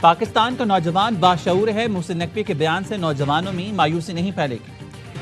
پاکستان کا نوجوان باشعور ہے، محسن نقوی کے بیان سے نوجوانوں میں مایوسی نہیں پھیلے گی،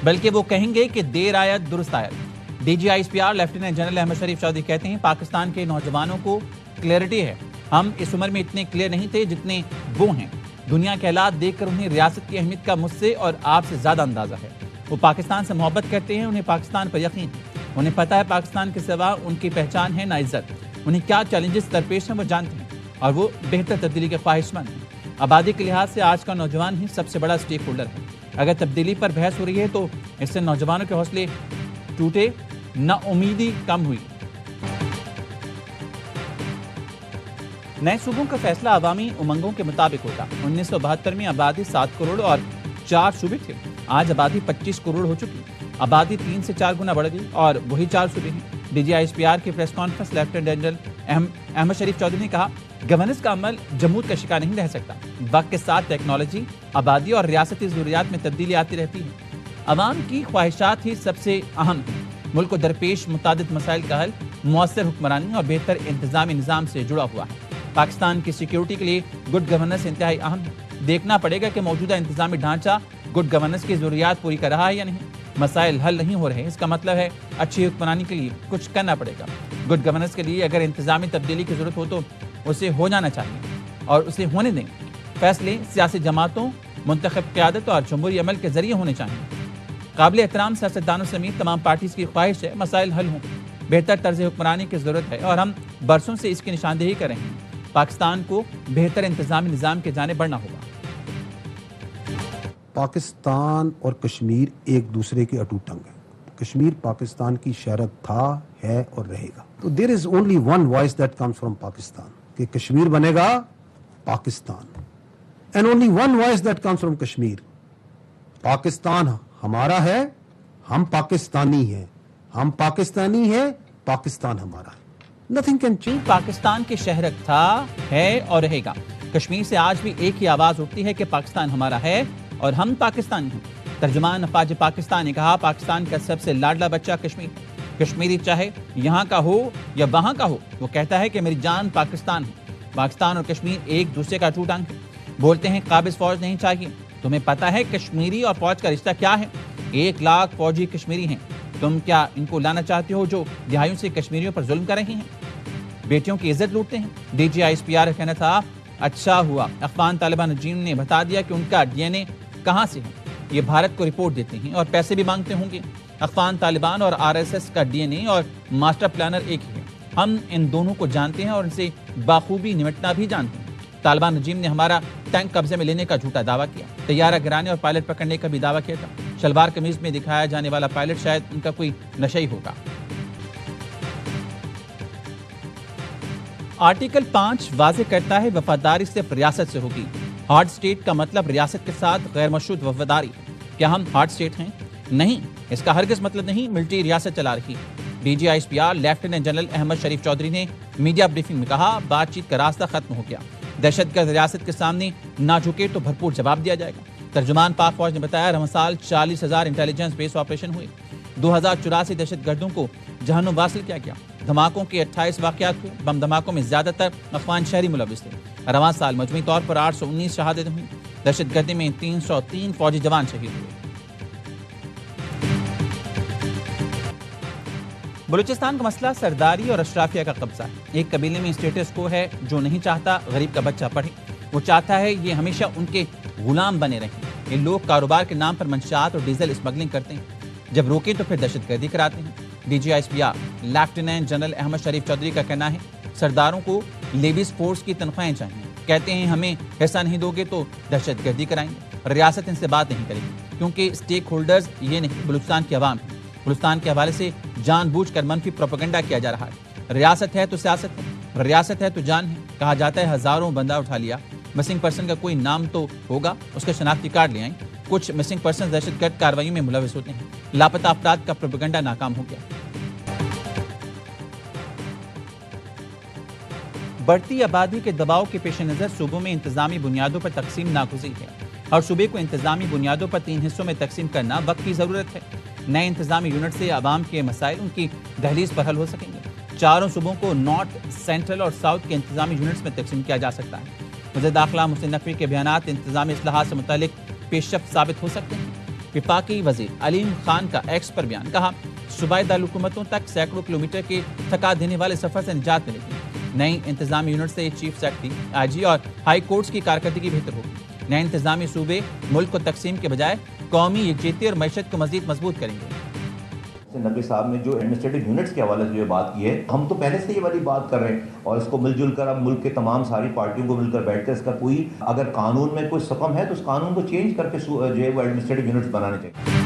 بلکہ وہ کہیں گے کہ دیر آید درست آید۔ D G I S P R lieutenant general Ahmed Sharif Chaudhry کہتے ہیں پاکستان کے نوجوانوں کو کلیئرٹی ہے، ہم اس عمر میں اتنے کلیئر نہیں تھے جتنے وہ ہیں۔ دنیا کے حالات دیکھ کر انہیں ریاست کی اہمیت کا مجھ سے اور آپ سے زیادہ اندازہ ہے۔ وہ پاکستان سے محبت کرتے ہیں، انہیں پاکستان پر یقین ہے، انہیں پتہ ہے پاکستان کے سوا ان کی پہچان ہے نہ عزت، انہیں کیا چیلنجز درپیش ہیں وہ جانتے ہیں اور وہ بہتر تبدیلی کے خواہش مند ہیں۔ آبادی کے لحاظ سے آج کا نوجوان ہی سب سے بڑا اسٹیک ہولڈر ہے۔ اگر تبدیلی پر بحث ہو رہی ہے تو اس سے نوجوانوں کے حوصلے ٹوٹے، نہ امیدی کم ہوئی۔ نئے صوبوں کا فیصلہ عوامی امنگوں کے مطابق ہوتا۔ 1972 میں آبادی 7 کروڑ اور 4 صوبے تھے، آج آبادی 25 کروڑ ہو چکی، آبادی 3 سے 4 گنا بڑھ گئی اور وہی 4 صوبے ہیں۔ D G I S P R کی press conference lieutenant general Ahmed Sharif Chaudhry نے کہا گورننس کا عمل جمود کا شکار نہیں رہ سکتا، وقت کے ساتھ ٹیکنالوجی، آبادی اور ریاستی ضروریات میں تبدیلی آتی رہتی ہے، عوام کی خواہشات ہی سب سے اہم ہیں۔ ملک کو درپیش متعدد مسائل کا حل مؤثر حکمرانی اور بہتر انتظامی نظام سے جڑا ہوا ہے۔ پاکستان کی سیکیورٹی کے لیے گڈ گورننس انتہائی اہم ہے۔ دیکھنا پڑے گا کہ موجودہ انتظامی ڈھانچہ گڈ گورننس کی ضروریات پوری کر رہا ہے یا نہیں۔ مسائل حل نہیں ہو رہے، اس کا مطلب ہے اچھی حکمرانی کے لیے کچھ کرنا پڑے گا۔ گڈ گورننس کے لیے اگر انتظامی تبدیلی کی ضرورت ہو تو اسے ہو جانا چاہیے اور اسے ہونے دیں۔ فیصلے سیاسی جماعتوں، منتخب قیادت اور جمہوری عمل کے ذریعے ہونے چاہیے۔ قابل احترام سیاستدانوں سمیت تمام پارٹیز کی خواہش ہے مسائل حل ہوں، بہتر طرز حکمرانی کی ضرورت ہے اور ہم برسوں سے اس کی نشاندہی کر رہے ہیں۔ پاکستان کو بہتر انتظامی نظام کے جانب بڑھنا ہوگا۔ پاکستان اور کشمیر ایک دوسرے کے اٹوٹ ٹنگ ہیں۔ کشمیر پاکستان کی شہرت تھا، ہے اور رہے گا۔ تو there is only one voice that comes from Pakistan کہ کشمیر بنے گا Pakistan, and only one voice that comes from Kashmir. Pakistan ہمارا ہے، ہم پاکستانی ہیں، ہم پاکستانی ہیں، پاکستان ہمارا ہے۔ Nothing can change. پاکستان کی شہرت تھا، ہے اور رہے گا۔ کشمیر سے آج بھی ایک ہی آواز اٹھتی ہے کہ پاکستان ہمارا ہے اور ہم پاکستانی ہیں۔ ترجمان افواج پاکستان نے کہا پاکستان کا سب سے لاڈلا بچہ کشمیر، کشمیری چاہے یہاں کا ہو یا وہاں کا ہو، وہ کہتا ہے کہ میری جان پاکستان ہے۔ پاکستان اور کشمیر ایک دوسرے کا ٹوٹ ٹنگ ہے۔ بولتے ہیں قابض فوج نہیں چاہیے، تمہیں پتہ ہے کشمیری اور فوج کا رشتہ کیا ہے؟ 1 لاکھ فوجی کشمیری ہیں، تم کیا ان کو لانا چاہتے ہو جو دہائیوں سے کشمیریوں پر ظلم کر رہے ہیں، بیٹیوں کی عزت لوٹتے ہیں؟ D G I S P R کا کہنا تھا اچھا ہوا افغان طالبان رجیم نے بتا دیا کہ ان کا ڈی این اے کہاں سے ہے، یہ بھارت کو رپورٹ دیتے ہیں اور پیسے بھی مانگتے ہوں گے۔ افغان طالبان اور آر ایس ایس کا ڈی این اے اور ماسٹر پلانر ایک ہی ہے، ہم ان دونوں کو جانتے ہیں اور ان سے بخوبی نمٹنا بھی جانتے ہیں۔ طالبان رجیم نے ہمارا ٹینک قبضے میں لینے کا جھوٹا دعویٰ کیا، طیارہ گرانے اور پائلٹ پکڑنے کا بھی دعویٰ کیا تھا۔ شلوار قمیض میں دکھایا جانے والا پائلٹ شاید ان کا کوئی نشئی ہوگا۔ آرٹیکل 5 واضح کرتا ہے وفاداری صرف ریاست سے ہوگی۔ ہارڈ اسٹیٹ کا مطلب ریاست کے ساتھ غیر مشروط وفاداری۔ کیا ہم ہارڈ اسٹیٹ ہیں؟ نہیں، اس کا ہرگز مطلب نہیں ملٹری ریاست چلا رہی ہے۔ D G I S P R lieutenant general Ahmed Sharif Chaudhry نے میڈیا بریفنگ میں کہا بات چیت کا راستہ ختم ہو گیا، دہشت گرد ریاست کے سامنے نہ جھکے تو بھرپور جواب دیا جائے گا۔ ترجمان پاک فوج نے بتایا رواں سال 40,000 انٹیلیجنس بیس آپریشن ہوئے، 2084 دہشت گردوں کو جہنم واصل کیا گیا، دھماکوں کے 28 واقعات ہوئے، بم دھماکوں میں زیادہ تر افغان شہری ملوث تھے۔ رواں سال مجموعی طور پر 819 شہادتیں ہوئیں، دہشت گردی میں 303 فوجی جوان شہید ہوئے۔ بلوچستان کا مسئلہ سرداری اور اشرافیہ کا قبضہ ہے۔ ایک قبیلے میں اسٹیٹس کو ہے جو نہیں چاہتا غریب کا بچہ پڑھے، وہ چاہتا ہے یہ ہمیشہ ان کے غلام بنے رہیں۔ یہ لوگ کاروبار کے نام پر منشیات اور ڈیزل اسمگلنگ کرتے ہیں، جب روکیں تو پھر دہشت گردی کراتے ہیں۔ D G I S P R lieutenant general Ahmed Sharif Chaudhry کا کہنا ہے سرداروں کو لیویز فورس کی تنخواہیں چاہیے، کہتے ہیں ہمیں حصہ نہیں دو گے تو دہشت گردی کرائیں گے۔ ریاست ان سے بات نہیں کرے گی کیونکہ اسٹیک ہولڈرز یہ نہیں بلوچستان کی عوام ہے۔ بلوچستان کے حوالے سے جان بوجھ کر منفی پروپیگنڈا کیا جا رہا ہے۔ ریاست ہے تو سیاست ہے، ریاست ہے تو جان ہے۔ کہا جاتا ہے ہزاروں بندہ اٹھا لیا، مسنگ پرسن کا کوئی نام تو ہوگا، اس کا شناختی کارڈ لے آئیں۔ کچھ مسنگ پرسن دہشت گرد کارروائیوں میں ملوث ہوتے ہیں، لاپتہ افراد کا پروپیگنڈا ناکام ہو گیا۔ بڑھتی آبادی کے دباؤ کے پیش نظر صوبوں میں انتظامی بنیادوں پر تقسیم ناگزیر ہے۔ ہر صوبے کو انتظامی بنیادوں پر 3 حصوں میں تقسیم کرنا وقت کی ضرورت ہے۔ نئے انتظامی یونٹ سے عوام کے مسائل ان کی دہلیز پر حل ہو سکیں گے۔ چاروں صوبوں کو نارتھ، سینٹرل اور ساؤتھ کے انتظامی یونٹس میں تقسیم کیا جا سکتا ہے۔ وزیر داخلہ محسن نقوی کے بیانات انتظامی اصلاحات سے متعلق پیش رفت ثابت ہو سکتے ہیں۔ وفاقی وزیر علیم خان کا ایکس پر بیان، کہا صوبائی دارالحکومتوں تک سینکڑوں کلومیٹر کے تھکا دینے والے سفر سے نجات ملے گی۔ نئی انتظامی یونٹ سے چیف سیکرٹری، آئی جی اور ہائی کورٹس کی کارکردگی بہتر ہوگی۔ نئے انتظامی صوبے ملک کو تقسیم کے بجائے قومی یکجہتی اور معیشت کو مزید مضبوط کریں گے۔ نقوی صاحب نے جو ایڈمنسٹریٹو یونٹس کے حوالے سے جو بات کی ہے، ہم تو پہلے سے یہ والی بات کر رہے ہیں اور اس کو مل جل کر اب ملک کے تمام ساری پارٹیوں کو مل کر بیٹھ کر اس کا کوئی اگر قانون میں کوئی سقم ہے تو اس قانون کو چینج کر کے جو ہے وہ ایڈمنسٹریٹو یونٹس بنانے چاہیے۔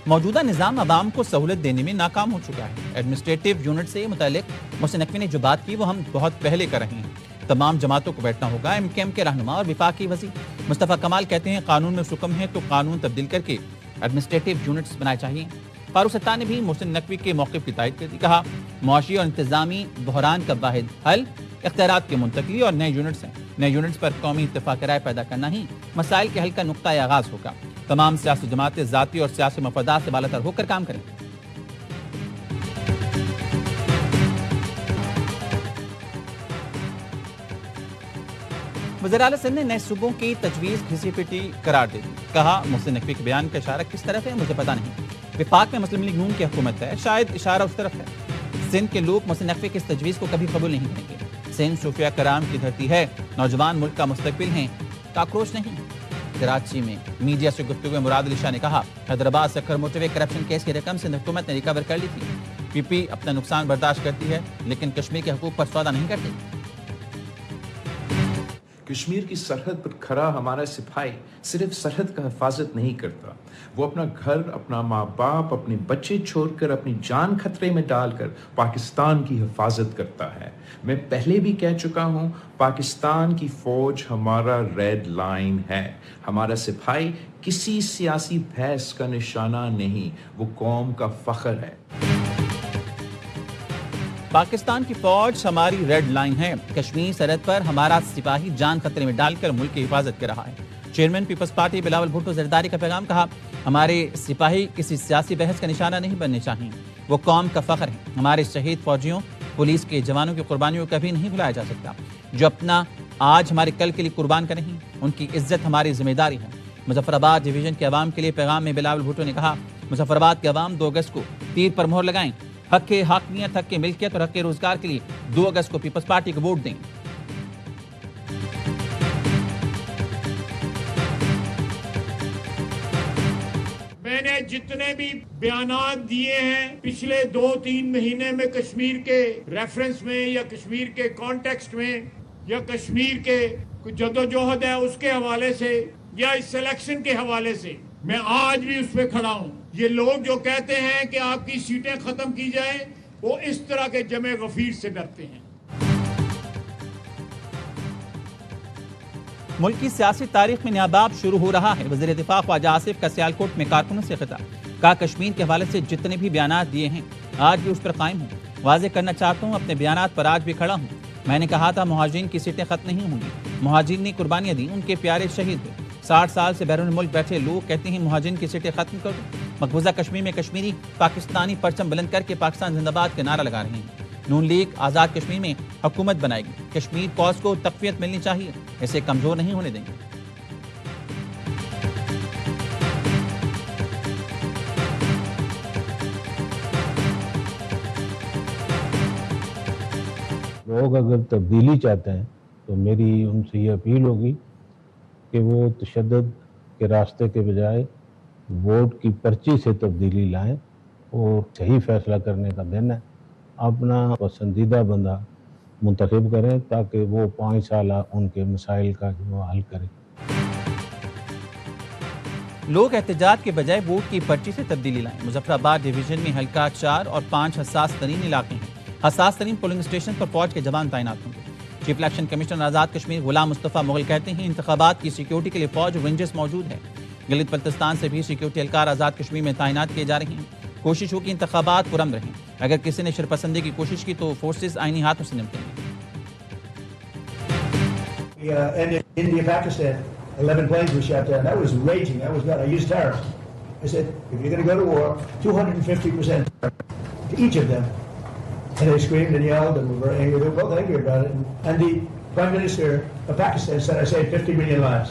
موجودہ نظام عوام کو سہولت دینے میں ناکام ہو چکا ہے۔ ایڈمنسٹریٹو یونٹ سے متعلق محسن نقوی نے جو بات کی وہ ہم بہت پہلے کر رہے ہیں۔ تمام جماعتوں کو بیٹھنا ہوگا۔ ایم کیو ایم کے رہنما اور وفاقی وزیر مصطفیٰ کمال کہتے ہیں قانون میں حکم ہے تو قانون تبدیل کر کے ایڈمنسٹریٹو یونٹس بنائے چاہیے۔ فاروق ستار نے بھی محسن نقوی کے موقف کی تائید کر دی، کہا معاشی اور انتظامی بحران کا واحد حل اختیارات کی منتقلی اور نئے یونٹس ہیں۔ نئے یونٹس پر قومی اتفاق رائے پیدا کرنا ہی مسائل کے حل کا نقطۂ آغاز ہوگا۔ تمام سیاسی جماعتیں ذاتی اور سیاسی مفادات سے بالاتر ہو کر کام کریں۔ وزیر اعلیٰ سندھ نے نئے صوبوں کی تجویز گھسی پٹی قرار دے دی، کہا محسن نقوی کے بیان کا اشارہ کس طرف ہے مجھے پتا نہیں۔ وفاق میں مسلم لیگ نون کی حکومت ہے، شاید اشارہ اس طرف ہے۔ سندھ کے لوگ محسن نقوی کی اس تجویز کو کبھی قبول نہیں کریں گے۔ سندھ صوفیہ کرام کی دھرتی ہے، نوجوان ملک کا مستقبل ہیں، کاکروچ نہیں۔ کراچی میں میڈیا سے گفتگو میں مراد علی شاہ نے کہا حیدرآباد سکھر موٹر وے کرپشن کیس کی رقم سندھ حکومت نے ریکور کر لی تھی۔ پی پی اپنا نقصان برداشت کرتی ہے لیکن کشمیر کے حقوق پر سودا نہیں کرتی۔ کشمیر کی سرحد پر کھڑا ہمارا سپاہی صرف سرحد کا حفاظت نہیں کرتا، وہ اپنا گھر، اپنا ماں باپ، اپنے بچے چھوڑ کر اپنی جان خطرے میں ڈال کر پاکستان کی حفاظت کرتا ہے۔ میں پہلے بھی کہہ چکا ہوں، پاکستان کی فوج ہمارا ریڈ لائن ہے۔ ہمارا سپاہی کسی سیاسی بحث کا نشانہ نہیں، وہ قوم کا فخر ہے۔ پاکستان کی فوج ہماری ریڈ لائن ہے۔ کشمیر سرحد پر ہمارا سپاہی جان خطرے میں ڈال کر ملک کی حفاظت کر رہا ہے۔ چیئرمین پیپلز پارٹی بلاول بھٹو زرداری کا پیغام، کہا ہمارے سپاہی کسی سیاسی بحث کا نشانہ نہیں بننے چاہیے، وہ قوم کا فخر ہے۔ ہمارے شہید فوجیوں، پولیس کے جوانوں کی قربانیوں کو کبھی نہیں بھلایا جا سکتا، جو اپنا آج ہمارے کل کے لیے قربان کریں، ان کی عزت ہماری ذمہ داری ہے۔ مظفر آباد ڈویژن کے عوام کے لیے پیغام میں بلاول بھٹو نے کہا مظفر آباد کے عوام 2 اگست کو تیر پر مہر لگائیں، حق کے حاکمیت، حق کے ملکیت اور حق کے روزگار کے لیے 2 اگست کو پیپلز پارٹی کو ووٹ دیں۔ میں نے جتنے بھی بیانات دیے ہیں پچھلے 2-3 مہینے میں کشمیر کے ریفرنس میں یا کشمیر کے کانٹیکسٹ میں یا کشمیر کے جدوجہد ہے اس کے حوالے سے یا اس سلیکشن کے حوالے سے، میں آج بھی اس پہ کھڑا ہوں۔ یہ لوگ جو کہتے ہیں کہ آپ کی سیٹیں ختم کی جائیں، وہ اس طرح کے جمع غفیر سے ڈرتے ہیں۔ ملک کی سیاسی تاریخ میں نیا باب شروع ہو رہا ہے۔ وزیر دفاع خواجہ آصف کا سیالکوٹ میں کارکنوں سے خطاب، کہا کشمیر کے حوالے سے جتنے بھی بیانات دیے ہیں آج بھی اس پر قائم ہوں۔ واضح کرنا چاہتا ہوں اپنے بیانات پر آج بھی کھڑا ہوں۔ میں نے کہا تھا مہاجرین کی سیٹیں ختم نہیں ہوں گی، مہاجرین نے قربانیاں دی، ان کے پیارے شہید ہوئے۔ 60 سال سے بیرون ملک بیٹھے لوگ کہتے ہیں مہاجرین کی سیٹیں ختم کر دو۔ مقبوضہ کشمیر میں کشمیری پاکستانی پرچم بلند کر کے پاکستان زندہ باد کے نعرہ لگا رہے ہیں۔ نون لیگ آزاد کشمیر میں حکومت بنائے گی، کشمیر کاز کو تقویت ملنی چاہیے، اسے کمزور نہیں ہونے دیں گے۔ لوگ اگر تبدیلی چاہتے ہیں تو میری ان سے یہ اپیل ہوگی کہ وہ تشدد کے راستے کے بجائے ووٹ کی پرچی سے تبدیلی لائیں اور صحیح فیصلہ کرنے کا دن ہے۔ اپنا پسندیدہ بندہ منتخب کریں تاکہ وہ 5 سالہ ان کے مسائل کا جو حل کرے۔ لوگ احتجاج کے بجائے ووٹ کی پرچی سے تبدیلی لائیں۔ مظفر آباد ڈویژن میں حلقہ 4 اور 5 حساس ترین علاقے ہیں۔ حساس ترین پولنگ اسٹیشن پر فوج کے جوان تعینات ہوں گے۔ Chief election commissioner Azad Kashmir Ghulam Mustafa Mughal کہتے ہیں انتخابات کی سیکیورٹی کے لیے فوج اور رینجرز موجود ہے۔ گلگت بلتستان سے بھی سیکیورٹی اہلکار آزاد کشمیر میں تعینات کیے جا رہے ہیں۔ کوشش ہو کہ انتخابات پرامن رہیں، اگر کسی نے شرپسندی کی کوشش کی تو فورسز آئینی ہاتھوں سے نمٹیں گے۔ And in India, Pakistan, 11 planes were shot down. That was raging. That was bad. I used terror. I said, if you're going to go to war, 250%. to each of them. And they screamed and yelled and were very angry. They were both angry about it. And the Prime Minister of Pakistan said, I saved 50 million lives.